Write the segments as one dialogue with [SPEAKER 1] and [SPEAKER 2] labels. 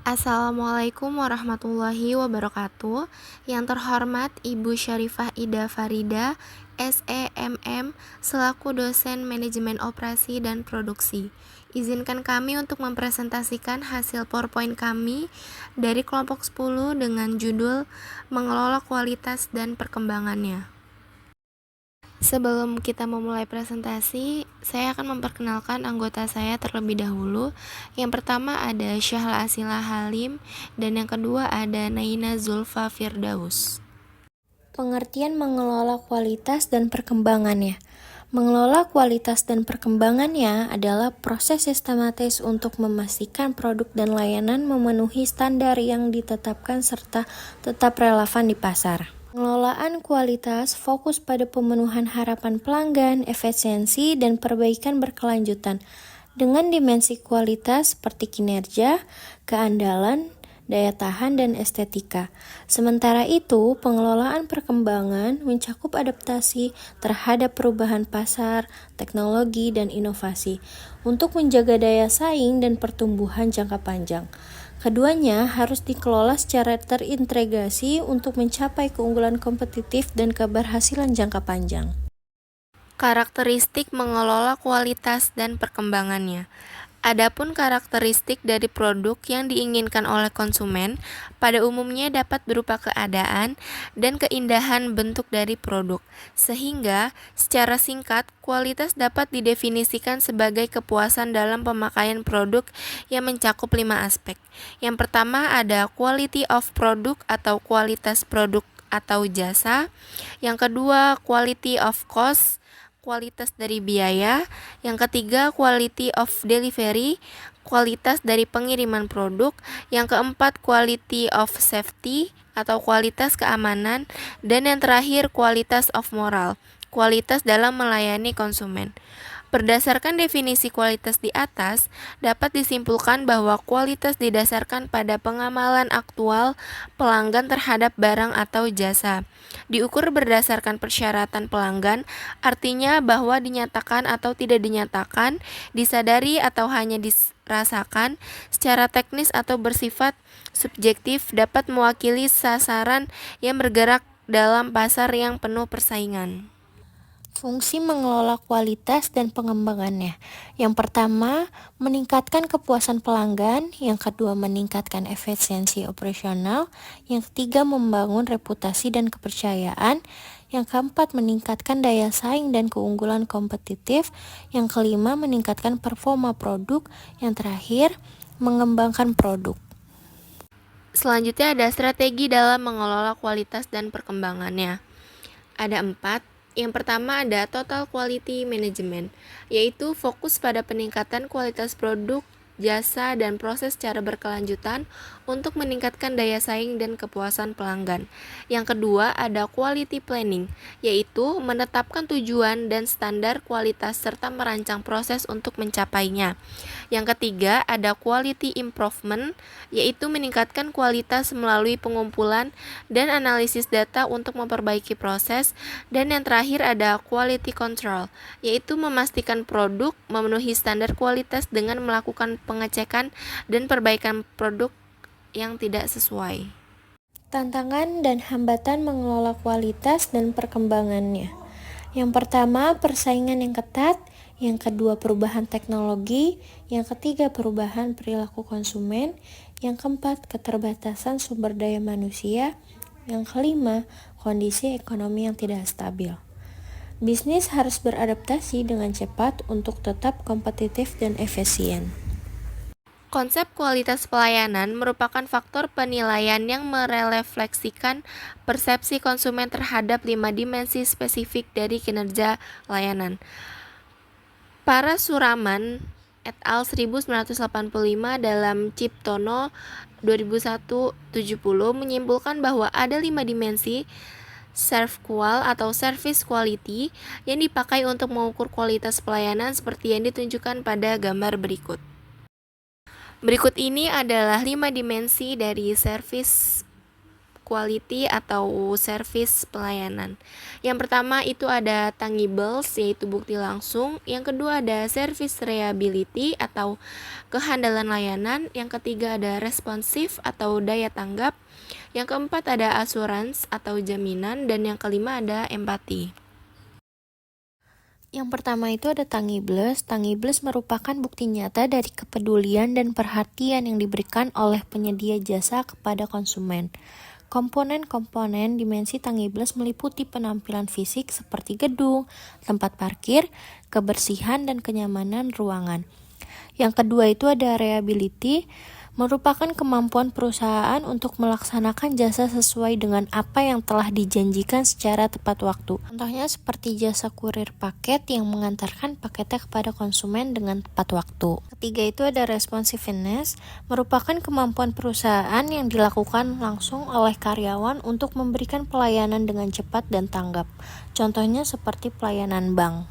[SPEAKER 1] Assalamualaikum warahmatullahi wabarakatuh. Yang terhormat Ibu Syarifah Ida Farida, SEMM, selaku dosen Manajemen Operasi dan Produksi. Izinkan kami untuk mempresentasikan hasil PowerPoint kami dari kelompok 10 dengan judul Mengelola Kualitas dan Perkembangannya. Sebelum kita memulai presentasi, saya akan memperkenalkan anggota saya terlebih dahulu. Yang pertama ada Syahla Asila Halim, dan yang kedua ada Naina Zulfa Firdaus.
[SPEAKER 2] Pengertian mengelola kualitas dan perkembangannya. Mengelola kualitas dan perkembangannya adalah proses sistematis untuk memastikan produk dan layanan memenuhi standar yang ditetapkan serta tetap relevan di pasar. Pengelolaan kualitas fokus pada pemenuhan harapan pelanggan, efisiensi, dan perbaikan berkelanjutan dengan dimensi kualitas seperti kinerja, keandalan, daya tahan, dan estetika. Sementara itu, pengelolaan perkembangan mencakup adaptasi terhadap perubahan pasar, teknologi, dan inovasi untuk menjaga daya saing dan pertumbuhan jangka panjang. Keduanya harus dikelola secara terintegrasi untuk mencapai keunggulan kompetitif dan keberhasilan jangka panjang.
[SPEAKER 1] Karakteristik mengelola kualitas dan perkembangannya. Adapun karakteristik dari produk yang diinginkan oleh konsumen pada umumnya dapat berupa keadaan dan keindahan bentuk dari produk, sehingga secara singkat kualitas dapat didefinisikan sebagai kepuasan dalam pemakaian produk yang mencakup 5 aspek. Yang pertama ada quality of product atau kualitas produk atau jasa. Yang kedua quality of cost, kualitas dari biaya. Yang ketiga, quality of delivery, kualitas dari pengiriman produk. Yang keempat, quality of safety atau kualitas keamanan. Dan yang terakhir, kualitas of moral, kualitas dalam melayani konsumen. Berdasarkan definisi kualitas di atas, dapat disimpulkan bahwa kualitas didasarkan pada pengamalan aktual pelanggan terhadap barang atau jasa. Diukur berdasarkan persyaratan pelanggan, artinya bahwa dinyatakan atau tidak dinyatakan, disadari atau hanya dirasakan, secara teknis atau bersifat subjektif dapat mewakili sasaran yang bergerak dalam pasar yang penuh persaingan.
[SPEAKER 2] Fungsi mengelola kualitas dan pengembangannya. Yang pertama, meningkatkan kepuasan pelanggan. Yang kedua, meningkatkan efisiensi operasional. Yang ketiga, membangun reputasi dan kepercayaan. Yang keempat, meningkatkan daya saing dan keunggulan kompetitif. Yang kelima, meningkatkan performa produk. Yang terakhir, mengembangkan produk.
[SPEAKER 1] Selanjutnya ada strategi dalam mengelola kualitas dan perkembangannya. Ada 4. Yang pertama ada Total Quality Management, yaitu fokus pada peningkatan kualitas produk, jasa, dan proses secara berkelanjutan untuk meningkatkan daya saing dan kepuasan pelanggan. Yang kedua ada Quality Planning, yaitu menetapkan tujuan dan standar kualitas serta merancang proses untuk mencapainya. Yang ketiga ada Quality Improvement, yaitu meningkatkan kualitas melalui pengumpulan dan analisis data untuk memperbaiki proses. Dan yang terakhir ada Quality Control, yaitu memastikan produk memenuhi standar kualitas dengan melakukan pengecekan dan perbaikan produk yang tidak sesuai.
[SPEAKER 2] Tantangan dan hambatan mengelola kualitas dan perkembangannya. Yang pertama, persaingan yang ketat. Yang kedua, perubahan teknologi. Yang ketiga, perubahan perilaku konsumen. Yang keempat, keterbatasan sumber daya manusia. Yang kelima, kondisi ekonomi yang tidak stabil. Bisnis harus beradaptasi dengan cepat untuk tetap kompetitif dan efisien.
[SPEAKER 1] Konsep kualitas pelayanan merupakan faktor penilaian yang merefleksikan persepsi konsumen terhadap 5 dimensi spesifik dari kinerja layanan. Parasuraman et al. 1985 dalam Ciptono 2001-70 menyimpulkan bahwa ada 5 dimensi ServQual atau Service Quality yang dipakai untuk mengukur kualitas pelayanan seperti yang ditunjukkan pada gambar berikut. Berikut ini adalah 5 dimensi dari Service quality atau service pelayanan. Yang pertama itu ada tangibles, yaitu bukti langsung. Yang kedua ada service reliability atau kehandalan layanan. Yang ketiga ada responsive atau daya tanggap. Yang keempat ada assurance atau jaminan. Dan yang kelima ada empati.
[SPEAKER 2] Yang pertama itu ada tangibles. Tangibles merupakan bukti nyata dari kepedulian dan perhatian yang diberikan oleh penyedia jasa kepada konsumen. Komponen-komponen dimensi tangibles meliputi penampilan fisik seperti gedung, tempat parkir, kebersihan, dan kenyamanan ruangan. Yang kedua itu ada reliability, merupakan kemampuan perusahaan untuk melaksanakan jasa sesuai dengan apa yang telah dijanjikan secara tepat waktu. Contohnya seperti jasa kurir paket yang mengantarkan paketnya kepada konsumen dengan tepat waktu. Ketiga itu ada responsiveness, merupakan kemampuan perusahaan yang dilakukan langsung oleh karyawan untuk memberikan pelayanan dengan cepat dan tanggap. Contohnya seperti pelayanan bank.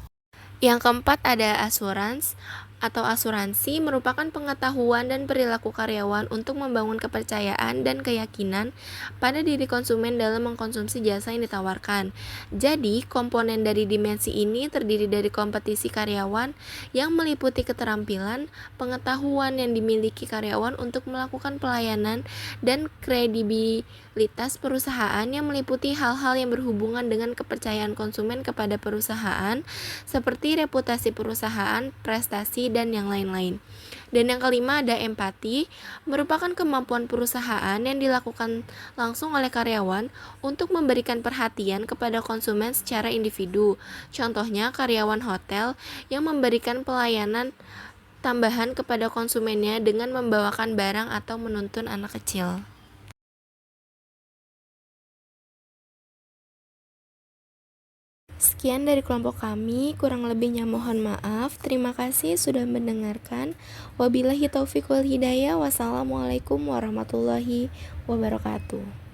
[SPEAKER 1] Yang keempat ada assurance atau asuransi, merupakan pengetahuan dan perilaku karyawan untuk membangun kepercayaan dan keyakinan pada diri konsumen dalam mengkonsumsi jasa yang ditawarkan. Jadi, komponen dari dimensi ini terdiri dari kompetisi karyawan yang meliputi keterampilan, pengetahuan yang dimiliki karyawan untuk melakukan pelayanan, dan kredibilitas perusahaan yang meliputi hal-hal yang berhubungan dengan kepercayaan konsumen kepada perusahaan, seperti reputasi perusahaan, prestasi, dan yang lain-lain. Dan yang kelima ada empati, merupakan kemampuan perusahaan yang dilakukan langsung oleh karyawan untuk memberikan perhatian kepada konsumen secara individu. Contohnya karyawan hotel yang memberikan pelayanan tambahan kepada konsumennya dengan membawakan barang atau menuntun anak kecil. Sekian dari kelompok kami, kurang lebihnya mohon maaf. Terima kasih sudah mendengarkan. Wabillahi taufiq wal hidayah. Wassalamualaikum warahmatullahi wabarakatuh.